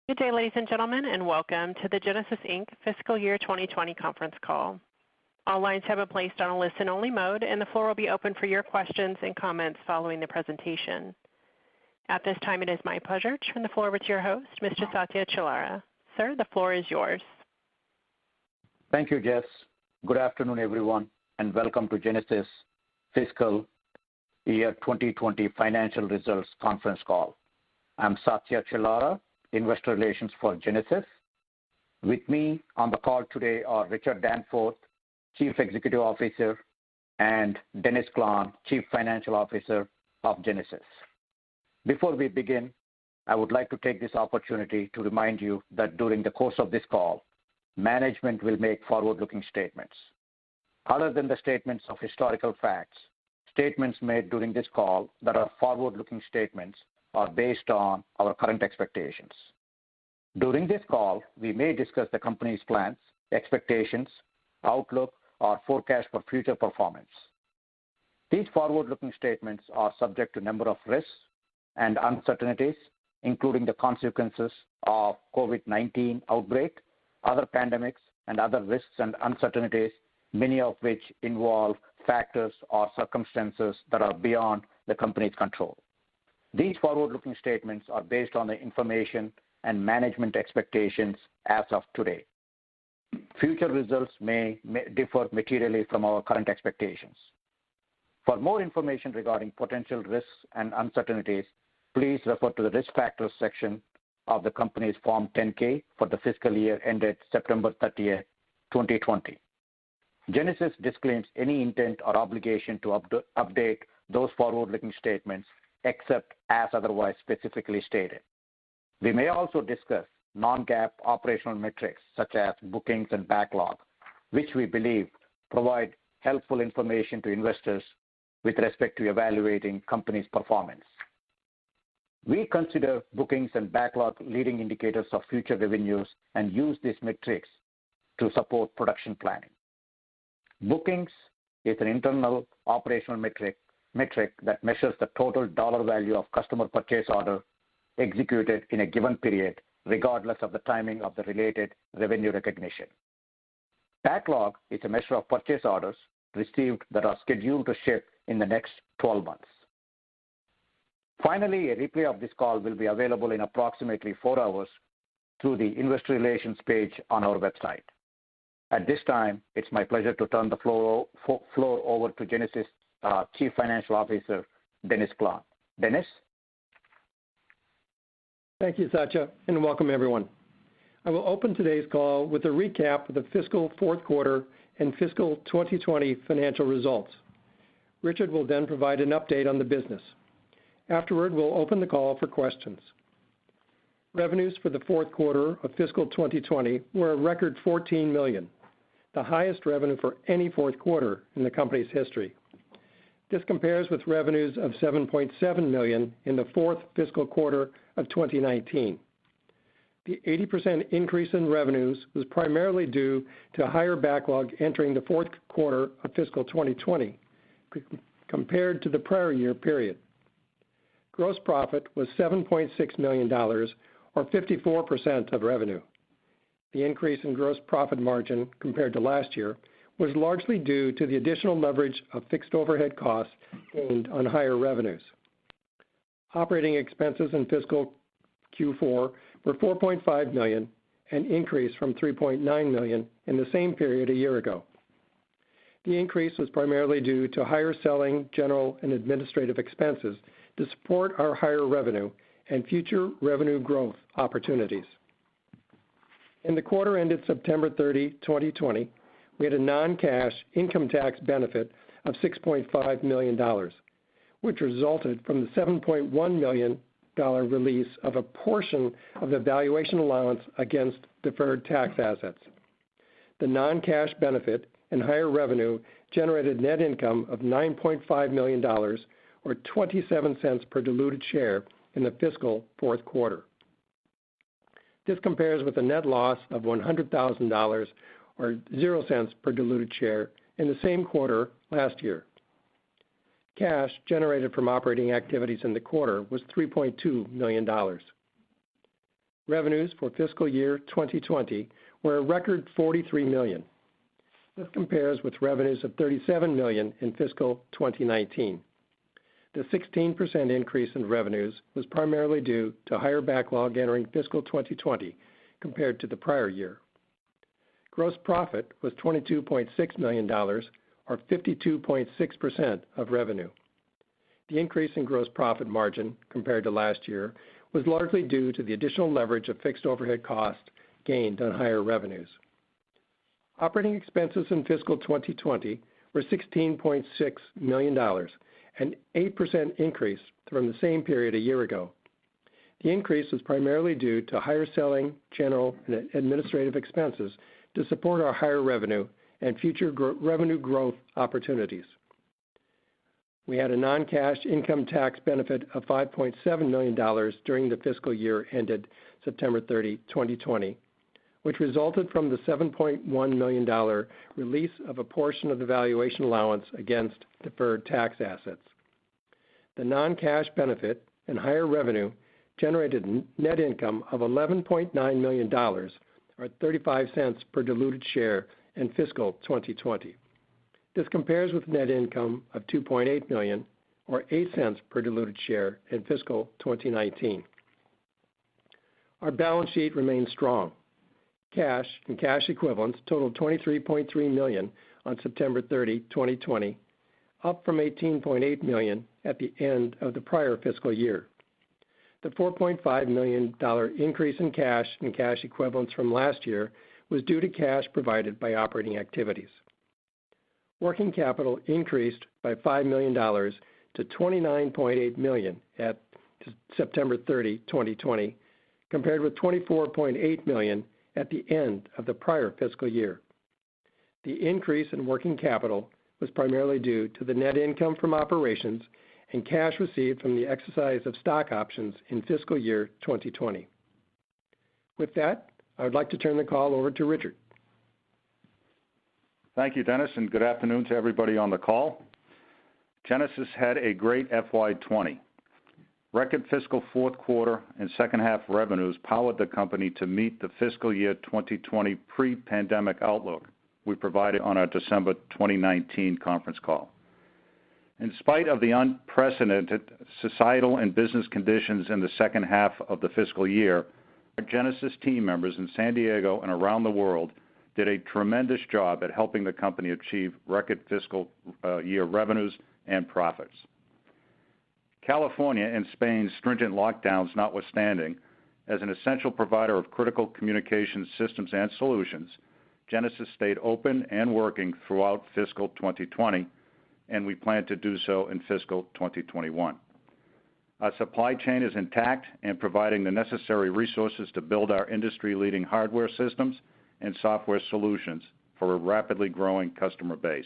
Good day, ladies and gentlemen, and welcome to the Genasys Inc. Fiscal Year 2020 conference call. All lines have been placed on a listen-only mode, and the floor will be open for your questions and comments following the presentation. At this time, it is my pleasure to turn the floor over to your host, Mr. Satya Chilara. Sir, the floor is yours. Thank you, Jess. Good afternoon, everyone, and welcome to Genasys Fiscal Year 2020 Financial Results Conference Call. I'm Satya Chilara, Investor Relations for Genasys. With me on the call today are Richard Danforth, Chief Executive Officer, and Dennis Klahn, Chief Financial Officer of Genasys. Before we begin, I would like to take this opportunity to remind you that during the course of this call, management will make forward-looking statements. Other than the statements of historical facts, statements made during this call that are forward-looking statements are based on our current expectations. During this call, we may discuss the company's plans, expectations, outlook, or forecast for future performance. These forward-looking statements are subject to a number of risks and uncertainties, including the consequences of COVID-19 outbreak, other pandemics, and other risks and uncertainties, many of which involve factors or circumstances that are beyond the company's control. These forward-looking statements are based on the information and management expectations as of today. Future results may differ materially from our current expectations. For more information regarding potential risks and uncertainties, please refer to the Risk Factors section of the company's Form 10-K for the fiscal year ended September 30th, 2020. Genasys disclaims any intent or obligation to update those forward-looking statements except as otherwise specifically stated. We may also discuss non-GAAP operational metrics such as bookings and backlog, which we believe provide helpful information to investors with respect to evaluating company's performance. We consider bookings and backlog leading indicators of future revenues and use these metrics to support production planning. Bookings is an internal operational metric that measures the total dollar value of customer purchase order executed in a given period, regardless of the timing of the related revenue recognition. Backlog is a measure of purchase orders received that are scheduled to ship in the next 12 months. Finally, a replay of this call will be available in approximately 4 hours through the Investor Relations page on our website. At this time, it's my pleasure to turn the floor over to Genasys Chief Financial Officer, Dennis Klahn. Dennis? Thank you, Satya, and welcome everyone. I will open today's call with a recap of the fiscal fourth quarter and fiscal 2020 financial results. Richard will then provide an update on the business. Afterward, we'll open the call for questions. Revenues for the fourth quarter of fiscal 2020 were a record $14 million, the highest revenue for any fourth quarter in the company's history. This compares with revenues of $7.7 million in the fourth fiscal quarter of 2019. The 80% increase in revenues was primarily due to higher backlog entering the fourth quarter of fiscal 2020 compared to the prior year period. Gross profit was $7.6 million, or 54% of revenue. The increase in gross profit margin compared to last year was largely due to the additional leverage of fixed overhead costs gained on higher revenues. Operating expenses in fiscal Q4 were $4.5 million, an increase from $3.9 million in the same period a year ago. The increase was primarily due to higher selling, general, and administrative expenses to support our higher revenue and future revenue growth opportunities. In the quarter ended September 30, 2020, we had a non-cash income tax benefit of $6.5 million, which resulted from the $7.1 million release of a portion of the valuation allowance against deferred tax assets. The non-cash benefit and higher revenue generated net income of $9.5 million, or 27 cents per diluted share in the fiscal fourth quarter. This compares with a net loss of $100,000, or 0 cents per diluted share in the same quarter last year. Cash generated from operating activities in the quarter was $3.2 million. Revenues for fiscal year 2020 were a record $43 million. This compares with revenues of $37 million in fiscal 2019. The 16% increase in revenues was primarily due to higher backlog entering fiscal 2020 compared to the prior year. Gross profit was $22.6 million, or 52.6% of revenue. The increase in gross profit margin compared to last year was largely due to the additional leverage of fixed overhead costs gained on higher revenues. Operating expenses in fiscal 2020 were $16.6 million, an 8% increase from the same period a year ago. The increase was primarily due to higher selling, general, and administrative expenses to support our higher revenue and future revenue growth opportunities. We had a non-cash income tax benefit of $5.7 million during the fiscal year ended September 30, 2020, which resulted from the $7.1 million release of a portion of the valuation allowance against deferred tax assets. The non-cash benefit and higher revenue generated net income of $11.9 million, or 35 cents per diluted share in fiscal 2020. This compares with net income of $2.8 million, or 8 cents per diluted share in fiscal 2019. Our balance sheet remains strong. Cash and cash equivalents totaled $23.3 million on September 30, 2020, up from $18.8 million at the end of the prior fiscal year. The $4.5 million increase in cash and cash equivalents from last year was due to cash provided by operating activities. Working capital increased by $5 million to $29.8 million at September 30, 2020, compared with $24.8 million at the end of the prior fiscal year. The increase in working capital was primarily due to the net income from operations and cash received from the exercise of stock options in fiscal year 2020. With that, I would like to turn the call over to Richard. Thank you, Dennis, and good afternoon to everybody on the call. Genasys had a great FY20. Record fiscal fourth quarter and second half revenues powered the company to meet the fiscal year 2020 pre-pandemic outlook we provided on our December 2019 conference call. In spite of the unprecedented societal and business conditions in the second half of the fiscal year, our Genasys team members in San Diego and around the world did a tremendous job at helping the company achieve record fiscal year revenues and profits. California and Spain's stringent lockdowns notwithstanding, as an essential provider of critical communications systems and solutions, Genasys stayed open and working throughout fiscal 2020, and we plan to do so in fiscal 2021. Our supply chain is intact and providing the necessary resources to build our industry-leading hardware systems and software solutions for a rapidly growing customer base.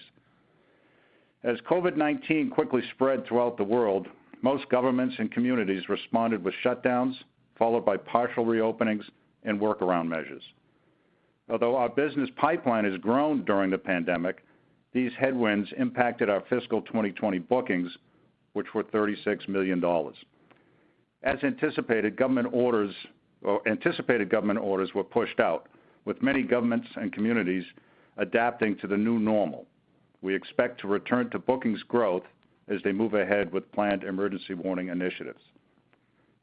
As COVID-19 quickly spread throughout the world, most governments and communities responded with shutdowns, followed by partial reopenings and workaround measures. Although our business pipeline has grown during the pandemic, these headwinds impacted our fiscal 2020 bookings, which were $36 million. As anticipated, government orders were pushed out, with many governments and communities adapting to the new normal. We expect to return to bookings growth as they move ahead with planned emergency warning initiatives.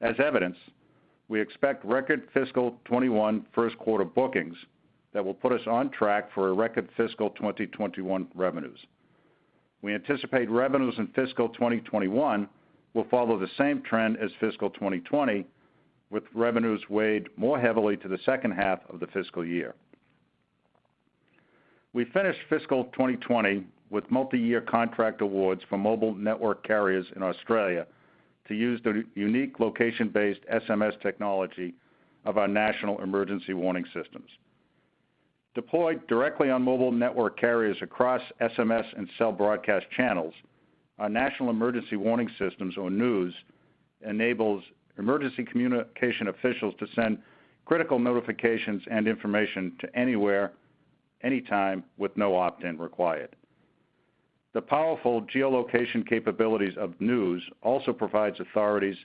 As evidence, we expect record fiscal 21 first quarter bookings that will put us on track for a record fiscal 2021 revenues. We anticipate revenues in fiscal 2021 will follow the same trend as fiscal 2020, with revenues weighed more heavily to the second half of the fiscal year. We finished fiscal 2020 with multi-year contract awards for mobile network carriers in Australia to use the unique location-based SMS technology of our national emergency warning systems. Deployed directly on mobile network carriers across SMS and cell broadcast channels, our National Emergency Warning Systems, or NEWS, enables emergency communication officials to send critical notifications and information to anywhere, anytime, with no opt-in required. The powerful geolocation capabilities of NEWS also provides authorities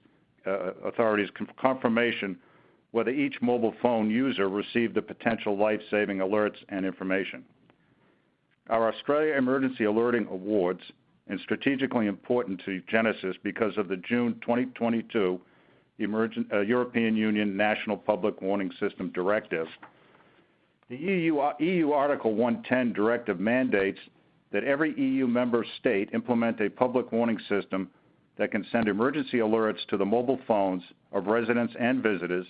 confirmation whether each mobile phone user received the potential life-saving alerts and information. Our Australia Emergency Alerting Awards are strategically important to Genasys because of the June 2022 European Union National Public Warning System Directive. The EU Article 110 directive mandates that every EU member state implement a public warning system that can send emergency alerts to the mobile phones of residents and visitors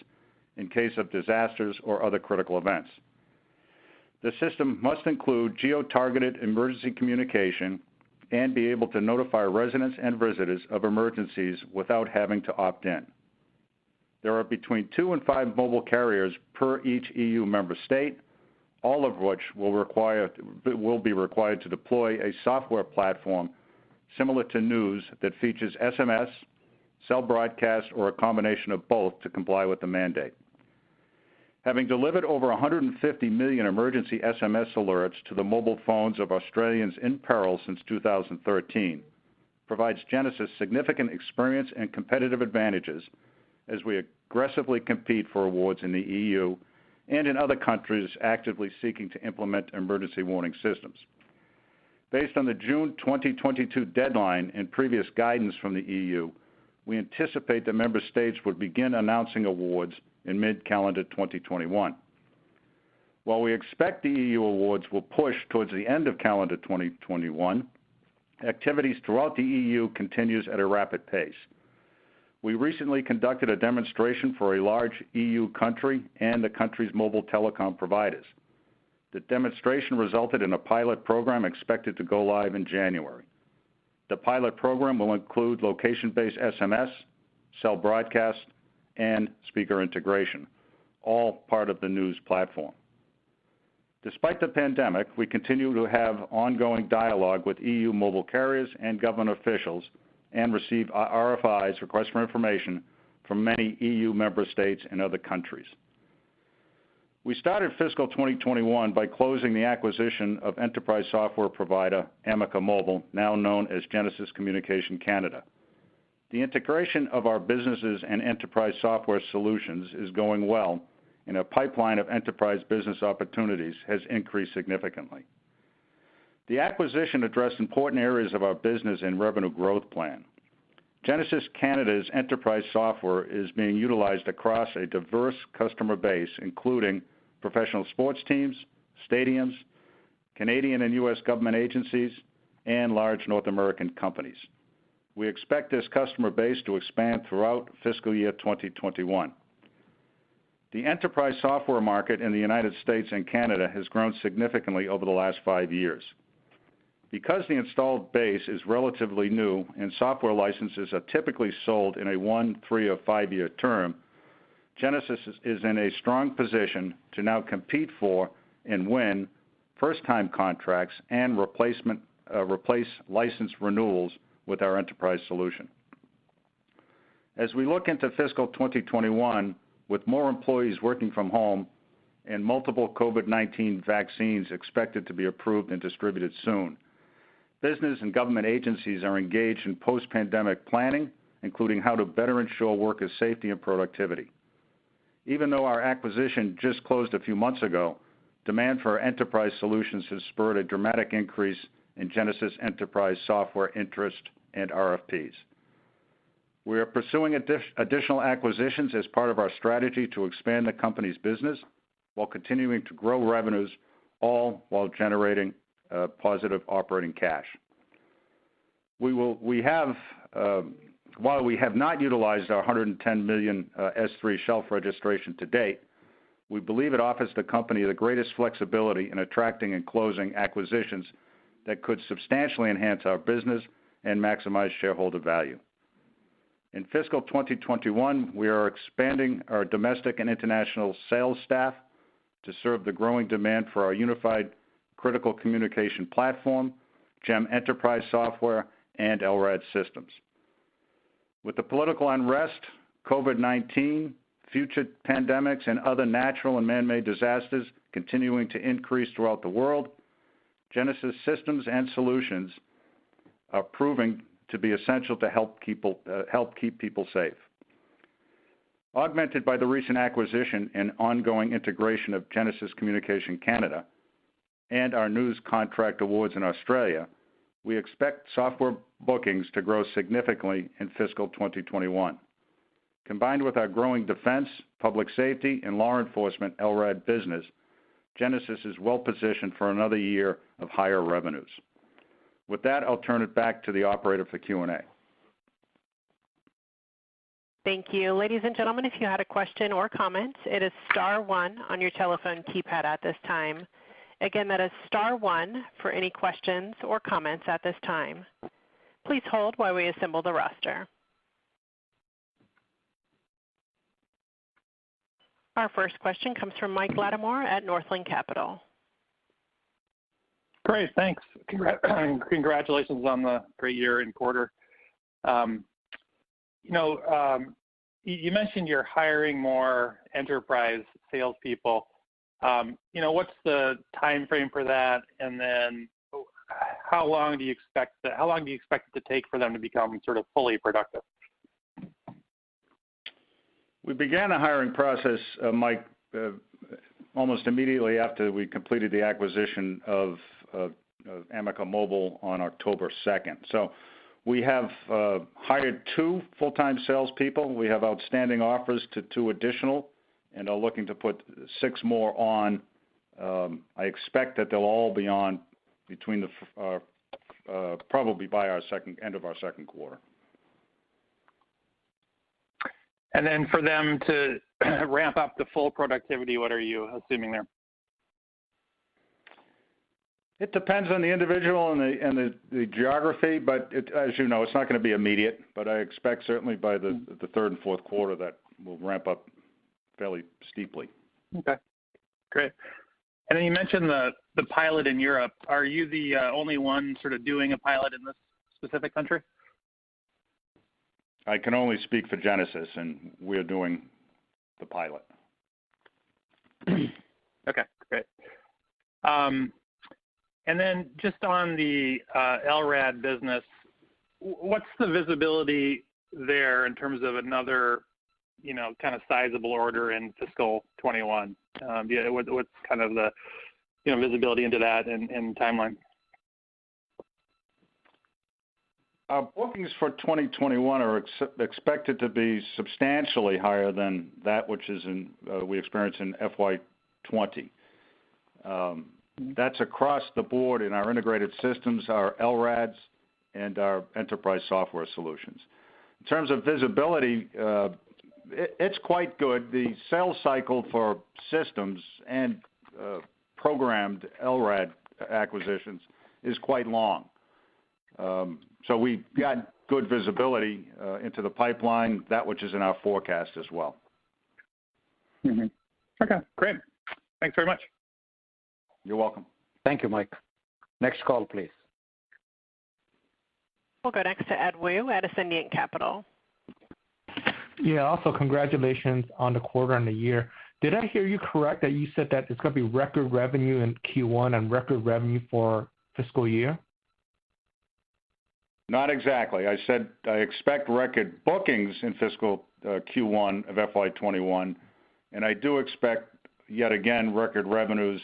in case of disasters or other critical events. The system must include geo-targeted emergency communication and be able to notify residents and visitors of emergencies without having to opt in. There are between 2 and 5 mobile carriers per each EU member state, all of which will be required to deploy a software platform similar to News that features SMS, cell broadcast, or a combination of both to comply with the mandate. Having delivered over 150 million emergency SMS alerts to the mobile phones of Australians in peril since 2013 provides Genasys significant experience and competitive advantages as we aggressively compete for awards in the EU and in other countries actively seeking to implement emergency warning systems. Based on the June 2022 deadline and previous guidance from the EU, we anticipate that member states would begin announcing awards in mid-calendar 2021. While we expect the EU awards will push towards the end of calendar 2021, activities throughout the EU continues at a rapid pace. We recently conducted a demonstration for a large EU country and the country's mobile telecom providers. The demonstration resulted in a pilot program expected to go live in January. The pilot program will include location-based SMS, cell broadcast, and speaker integration, all part of the News platform. Despite the pandemic, we continue to have ongoing dialogue with EU mobile carriers and government officials and receive RFIs, requests for information, from many EU member states and other countries. We started fiscal 2021 by closing the acquisition of enterprise software provider Amica Mobile, now known as Genasys Communication Canada. The integration of our businesses and enterprise software solutions is going well, and a pipeline of enterprise business opportunities has increased significantly. The acquisition addressed important areas of our business and revenue growth plan. Genasys Canada's enterprise software is being utilized across a diverse customer base, including professional sports teams, stadiums, Canadian and U.S. government agencies, and large North American companies. We expect this customer base to expand throughout fiscal year 2021. The enterprise software market in the United States and Canada has grown significantly over the last 5 years. Because the installed base is relatively new and software licenses are typically sold in a 1, 3, or 5-year term, Genasys is in a strong position to now compete for and win first-time contracts and replace license renewals with our enterprise solution. As we look into fiscal 2021, with more employees working from home and multiple COVID-19 vaccines expected to be approved and distributed soon, business and government agencies are engaged in post-pandemic planning, including how to better ensure workers' safety and productivity. Even though our acquisition just closed a few months ago, demand for our enterprise solutions has spurred a dramatic increase in Genasys enterprise software interest and RFPs. We are pursuing additional acquisitions as part of our strategy to expand the company's business while continuing to grow revenues, all while generating positive operating cash. While we have not utilized our $110 million S3 shelf registration to date, we believe it offers the company the greatest flexibility in attracting and closing acquisitions that could substantially enhance our business and maximize shareholder value. In fiscal 2021, we are expanding our domestic and international sales staff to serve the growing demand for our unified critical communication platform, GEM enterprise software, and LRAD systems. With the political unrest, COVID-19, future pandemics, and other natural and man-made disasters continuing to increase throughout the world, Genasys systems and solutions are proving to be essential to help keep people safe. Augmented by the recent acquisition and ongoing integration of Genasys Communication Canada and our news contract awards in Australia, we expect software bookings to grow significantly in fiscal 2021. Combined with our growing defense, public safety, and law enforcement LRAD business, Genasys is well positioned for another year of higher revenues. With that, I'll turn it back to the operator for Q&A. Thank you. Ladies and gentlemen, if you had a question or comment, it is star one on your telephone keypad at this time. Again, that is star one for any questions or comments at this time. Please hold while we assemble the roster. Our first question comes from Mike Lattimore at Northland Capital. Great, thanks. Congratulations on the great year and quarter. You mentioned you're hiring more enterprise salespeople. What's the time frame for that, and then how long do you expect it to take for them to become sort of fully productive? We began the hiring process, Mike, almost immediately after we completed the acquisition of Amica Mobile on October 2nd. So we have hired 2 full-time salespeople. We have outstanding offers to 2 additional, and are looking to put 6 more on. I expect that they'll all be on between probably by our end of our second quarter. And then for them to ramp up to full productivity, what are you assuming there? It depends on the individual and the geography, but as you know, it's not going to be immediate. But I expect certainly by the third and fourth quarter that will ramp up fairly steeply. Okay, great. And then you mentioned the pilot in Europe. Are you the only one sort of doing a pilot in this specific country? I can only speak for Genasys, and we're doing the pilot. Okay, great. And then just on the LRAD business, what's the visibility there in terms of another, kind of sizable order in fiscal 21? What's kind of the, visibility into that and timeline? Our bookings for 2021 are expected to be substantially higher than that which is we experienced in FY20. That's across the board in our integrated systems, our LRADs, and our enterprise software solutions. In terms of visibility, it's quite good. The sales cycle for systems and programmed LRAD acquisitions is quite long. So we've got good visibility into the pipeline, that which is in our forecast as well. Mm-hmm. Okay, great. Thanks very much. You're welcome. Thank you, Mike. Next call, please. We'll go next to Ed Wu at Ascendiant Capital. Yeah, also congratulations on the quarter and the year. Did I hear you correct that you said that it's going to be record revenue in Q1 and record revenue for fiscal year? Not exactly. I said I expect record bookings in fiscal Q1 of FY21, and I do expect, yet again, record revenues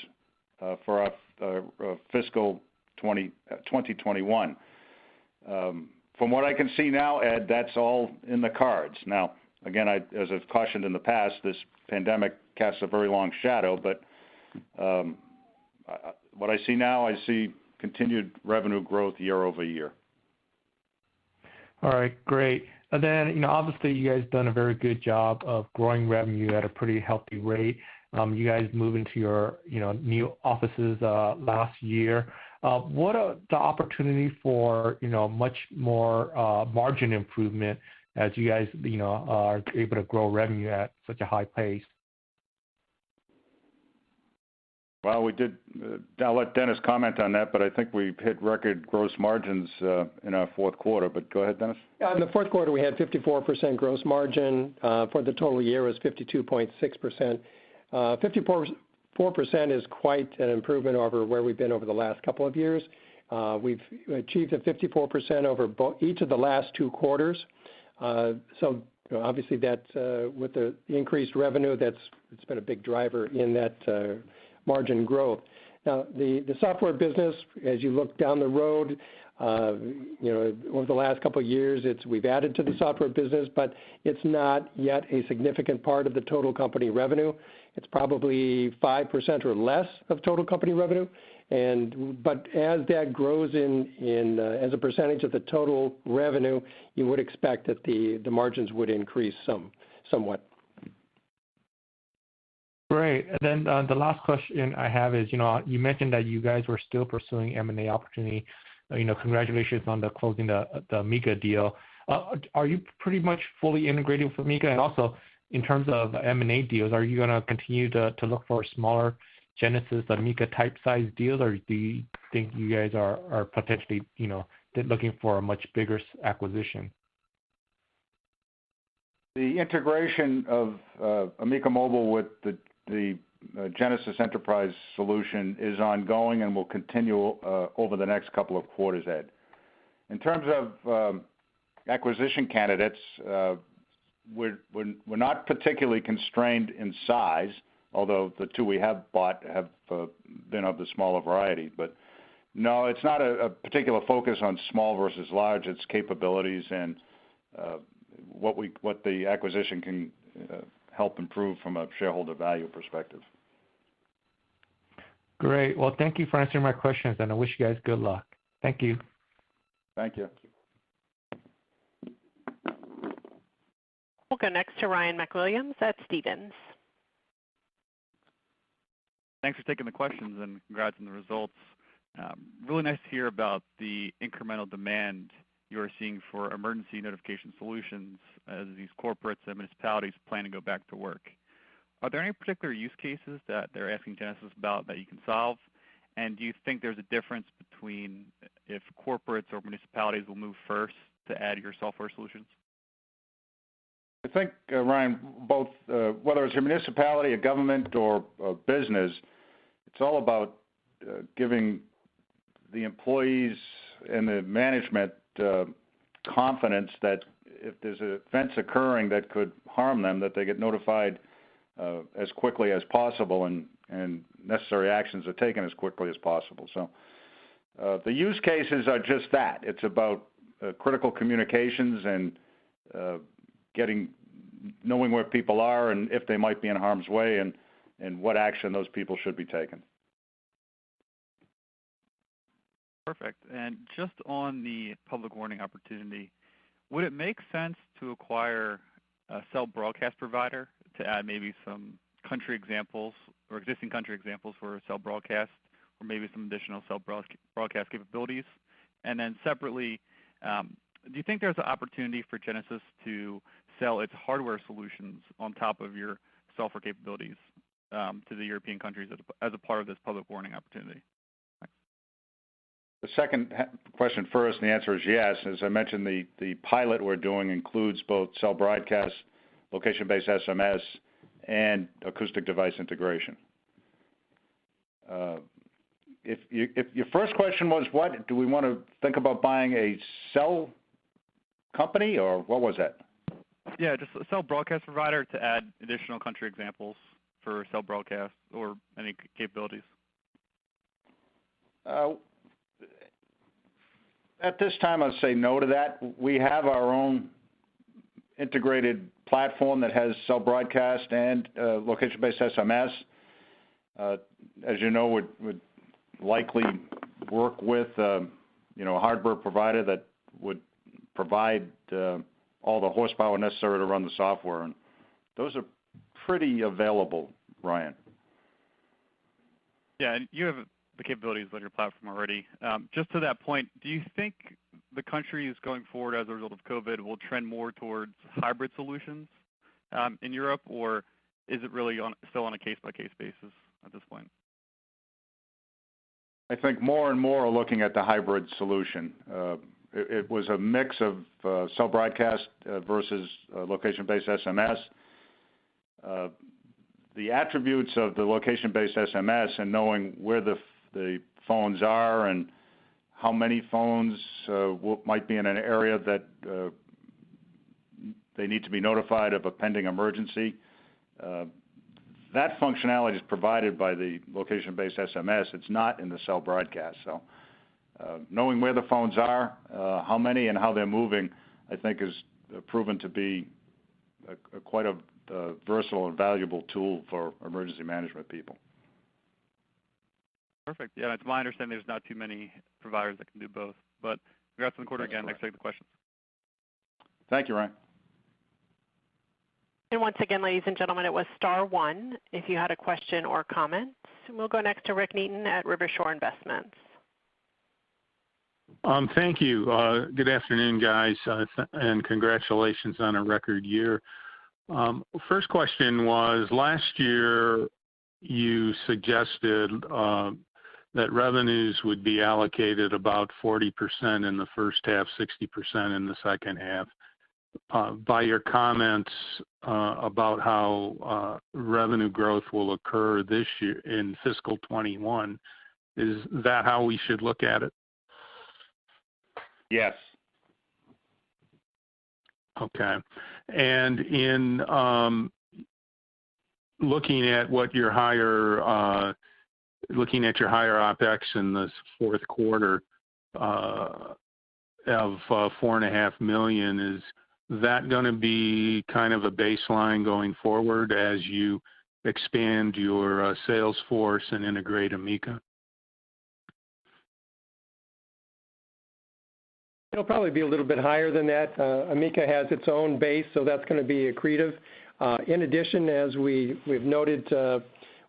for our fiscal 2021. From what I can see now, Ed, that's all in the cards. Now, again, as I've cautioned in the past, this pandemic casts a very long shadow, but what I see now, I see continued revenue growth year over year. All right, great. And then, obviously you guys done a very good job of growing revenue at a pretty healthy rate. You guys moved into your, new offices last year. What are the opportunity for, much more margin improvement as you guys, are able to grow revenue at such a high pace? Well, we did. I'll let Dennis comment on that, but I think we hit record gross margins in our fourth quarter. But go ahead, Dennis. In the fourth quarter, we had 54% gross margin. For the total year, it was 52.6%. 54% is quite an improvement over where we've been over the last couple of years. We've achieved a 54% over each of the last 2 quarters. So obviously that with the increased revenue, it's been a big driver in that margin growth. Now, the software business, as you look down the road, over the last couple of years, we've added to the software business, but it's not yet a significant part of the total company revenue. It's probably 5% or less of total company revenue. But as that grows as a percentage of the total revenue, you would expect that the margins would increase somewhat. Great. And then the last question I have is, you mentioned that you guys were still pursuing M&A opportunity. Congratulations on the closing the Amiga deal. Are you pretty much fully integrated with Amiga? And also, in terms of M&A deals, are you going to continue to look for smaller Genasys Amiga type size deals, or do you think you guys are potentially looking for a much bigger acquisition? The integration of Amiga Mobile with the Genasys Enterprise solution is ongoing and will continue over the next couple of quarters, Ed. In terms of acquisition candidates, we're not particularly constrained in size, although the two we have bought have been of the smaller variety. But no, it's not a particular focus on small versus large. It's capabilities and what the acquisition can help improve from a shareholder value perspective. Great. Well, thank you for answering my questions, and I wish you guys good luck. Thank you. Thank you. We'll go next to Ryan McWilliams at Stephens. Thanks for taking the questions, and congrats on the results. Really nice to hear about the incremental demand you are seeing for emergency notification solutions as these corporates and municipalities plan to go back to work. Are there any particular use cases that they're asking Genasys about that you can solve? And do you think there's a difference between if corporates or municipalities will move first to add your software solutions? I think, Ryan, both, whether it's a municipality, a government, or a business, it's all about giving the employees and the management confidence that if there's events occurring that could harm them, that they get notified as quickly as possible and necessary actions are taken as quickly as possible. So the use cases are just that. It's about critical communications and knowing where people are and if they might be in harm's way and what action those people should be taking. Perfect. And just on the public warning opportunity, would it make sense to acquire a cell broadcast provider to add maybe some country examples or existing country examples for cell broadcast, or maybe some additional cell broadcast capabilities? And then separately, do you think there's an opportunity for Genasys to sell its hardware solutions on top of your software capabilities to the European countries as a part of this public warning opportunity? The second question first, and the answer is yes. As I mentioned, the pilot we're doing includes both cell broadcast, location-based SMS, and acoustic device integration. If your first question was what, do we want to think about buying a cell company, or what was that? Yeah, just a cell broadcast provider to add additional country examples for cell broadcast or any capabilities. At this time, I'd say no to that. We have our own integrated platform that has cell broadcast and location-based SMS. As you know, would likely work with a hardware provider that would provide all the horsepower necessary to run the software, and those are pretty available, Ryan. Yeah, and you have the capabilities on your platform already. Just to that point, do you think the countries going forward as a result of COVID will trend more towards hybrid solutions in Europe, or is it really still on a case-by-case basis at this point? I think more and more are looking at the hybrid solution. It was a mix of cell broadcast versus location-based SMS. The attributes of the location-based SMS and knowing where the phones are and how many phones might be in an area that they need to be notified of a pending emergency. That functionality is provided by the location-based SMS. It's not in the cell broadcast. So knowing where the phones are, how many and how they're moving, I think is proven to be quite a versatile and valuable tool for emergency management people. Perfect. Yeah, it's my understanding there's not too many providers that can do both. But congrats on the quarter again. Thanks for taking the questions. Thank you, Ryan. And once again, ladies and gentlemen, it was star one if you had a question or comment. We'll go next to Rick Neaton at Rivershore Investments. Thank you. Good afternoon, guys, and congratulations on a record year. First question was, last year you suggested that revenues would be allocated about 40% in the first half, 60% in the second half. By your comments about how revenue growth will occur this year in fiscal 21, is that how we should look at it? Yes. Okay. And in looking at your higher OpEx in the fourth quarter of $4.5 million, is that going to be kind of a baseline going forward as you expand your sales force and integrate Amica? It'll probably be a little bit higher than that. Amica has its own base, so that's going to be accretive. In addition, as we've noted,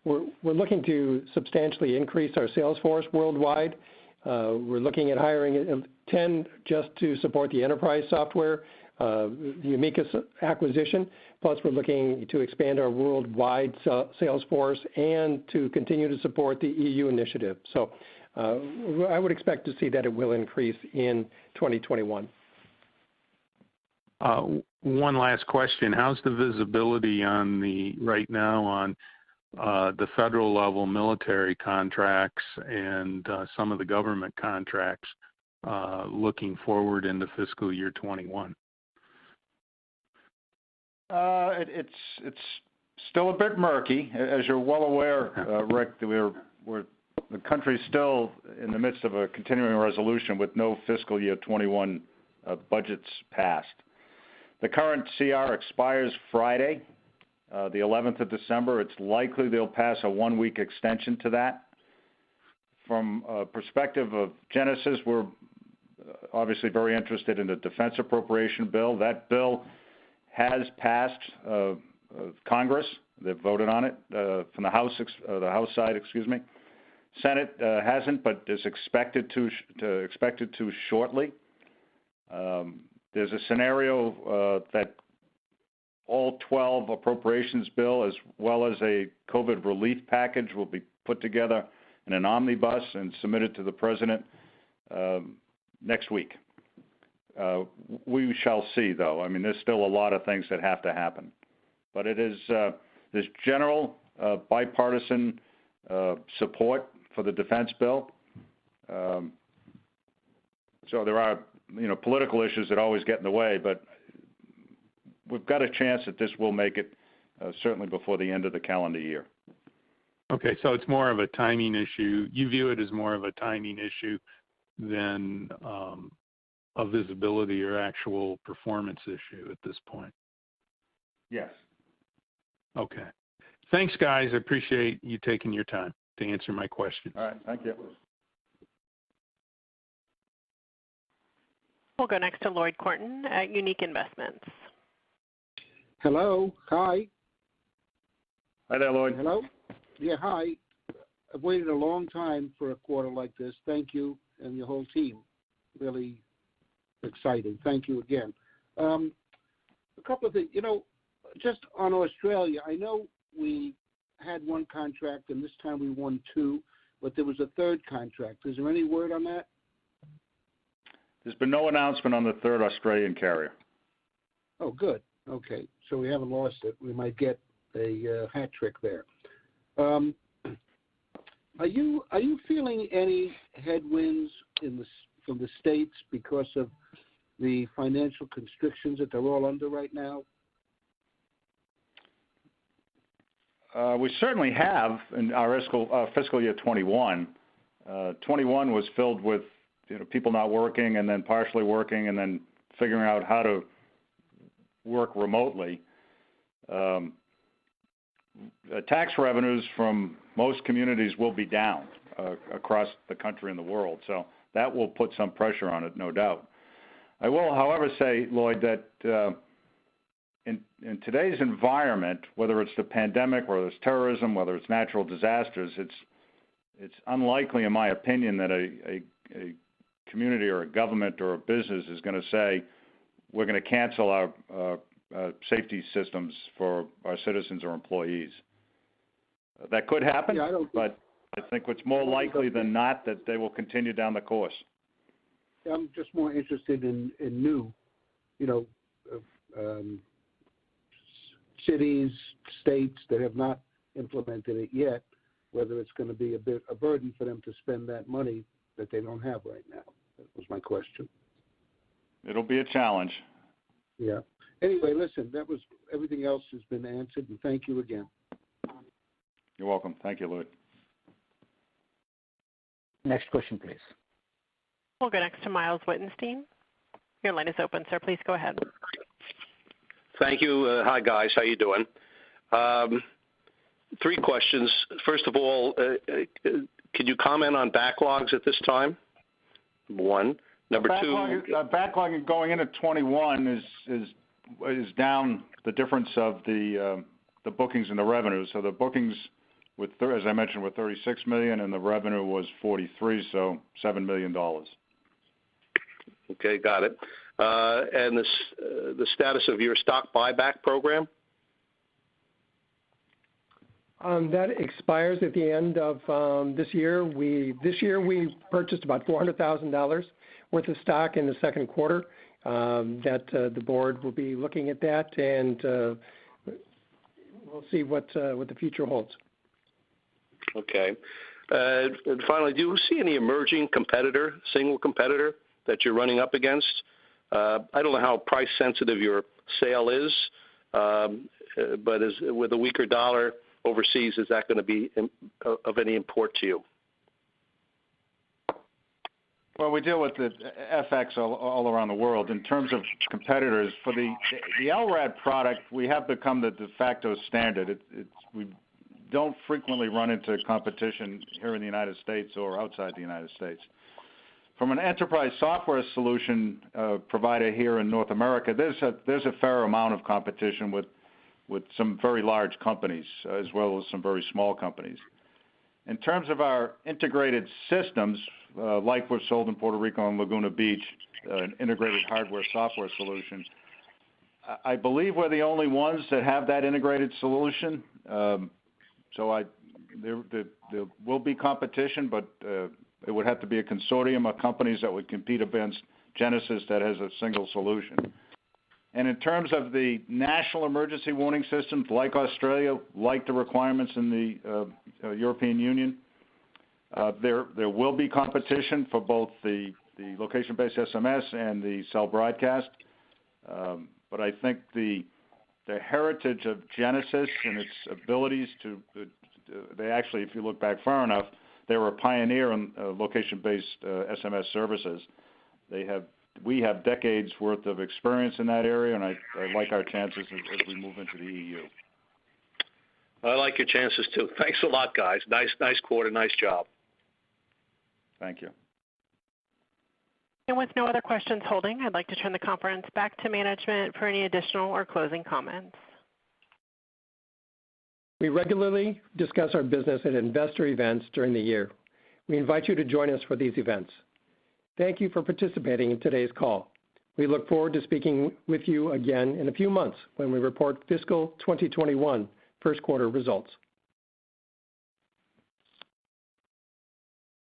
we're looking to substantially increase our sales force worldwide. We're looking at hiring 10 just to support the enterprise software, the Amica acquisition. Plus, we're looking to expand our worldwide sales force and to continue to support the EU initiative. So I would expect to see that it will increase in 2021. One last question. How's the visibility right now on the federal level military contracts and some of the government contracts looking forward into fiscal year 21? It's still a bit murky. As you're well aware, Rick, the country's still in the midst of a continuing resolution with no fiscal year 21 budgets passed. The current CR expires Friday, the 11th of December. It's likely they'll pass a 1-week extension to that. From a perspective of Genasys, we're obviously very interested in the defense appropriation bill. That bill has passed Congress. They've voted on it from the House side, excuse me. Senate hasn't, but is expected to shortly. There's a scenario that all 12 appropriations bill, as well as a COVID relief package, will be put together in an omnibus and submitted to the president next week. We shall see, though. I mean, there's still a lot of things that have to happen, but it is there's general bipartisan support for the defense bill. So there are, political issues that always get in the way, but we've got a chance that this will make it certainly before the end of the calendar year. Okay, so it's more of a timing issue. You view it as more of a timing issue than a visibility or actual performance issue at this point. Yes. Okay. Thanks, guys. I appreciate you taking your time to answer my questions. All right. Thank you. We'll go next to Lloyd Corton at Unique Investments. Hello. Hi. Hi there, Lloyd. Hello. Yeah, hi. I've waited a long time for a quarter like this. Thank you and your whole team. Really exciting. Thank you again. A couple of things. Just on Australia, I know we had one contract and this time we won 2, but there was a third contract. Is there any word on that? There's been no announcement on the third Australian carrier. Oh, good. Okay, so we haven't lost it. We might get a hat trick there. Are you feeling any headwinds from the states because of the financial constrictions that they're all under right now? We certainly have in our fiscal year 21. 21 was filled with people not working and then partially working and then figuring out how to work remotely. Tax revenues from most communities will be down across the country and the world, so that will put some pressure on it, no doubt. I will, however, say, Lloyd, that in today's environment, whether it's the pandemic, whether it's terrorism, whether it's natural disasters, it's unlikely, in my opinion, that a community or a government or a business is going to say, we're going to cancel our safety systems for our citizens or employees. That could happen, but I think it's more likely than not that they will continue down the course. I'm just more interested in new, cities, states that have not implemented it yet, whether it's going to be a burden for them to spend that money that they don't have right now. That was my question. It'll be a challenge. Yeah. Anyway, listen, everything else has been answered, and thank you again. You're welcome. Thank you, Lloyd. Next question, please. We'll go next to Miles Wittenstein. Your line is open, sir. Please go ahead. Thank you. Hi, guys. How you doing? 3 questions. First of all, could you comment on backlogs at this time? 1. Number 2. Backlog going into 21 is down the difference of the bookings and the revenue. So the bookings, as I mentioned, were $36 million, and the revenue was $43, so $7 million. Okay, got it. And the status of your stock buyback program? That expires at the end of this year. This year we purchased about $400,000 worth of stock in the second quarter. That the board will be looking at that, and we'll see what the future holds. Okay. And finally, do you see any emerging single competitor that you're running up against? I don't know how price sensitive your sale is, but with a weaker dollar overseas, is that going to be of any import to you? Well, we deal with the FX all around the world. In terms of competitors, for the LRAD product, we have become the de facto standard. We don't frequently run into competition here in the United States or outside the United States. From an enterprise software solution provider here in North America, there's a fair amount of competition with some very large companies as well as some very small companies. In terms of our integrated systems, like we've sold in Puerto Rico and Laguna Beach, an integrated hardware-software solution, I believe we're the only ones that have that integrated solution. So there will be competition, but it would have to be a consortium of companies that would compete against Genasys that has a single solution. And in terms of the national emergency warning systems, like Australia, like the requirements in the European Union, there will be competition for both the location-based SMS and the cell broadcast. But I think the heritage of Genasys and its abilities they actually, if you look back far enough, they were a pioneer in location-based SMS services. We have decades worth of experience in that area, and I like our chances as we move into the EU. I like your chances too. Thanks a lot, guys. Nice quarter, nice job. Thank you. And with no other questions holding, I'd like to turn the conference back to management for any additional or closing comments. We regularly discuss our business at investor events during the year. We invite you to join us for these events. Thank you for participating in today's call. We look forward to speaking with you again in a few months when we report fiscal 2021 first quarter results.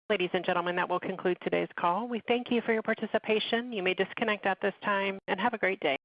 Ladies and gentlemen, that will conclude today's call. We thank you for your participation. You may disconnect at this time, and have a great day.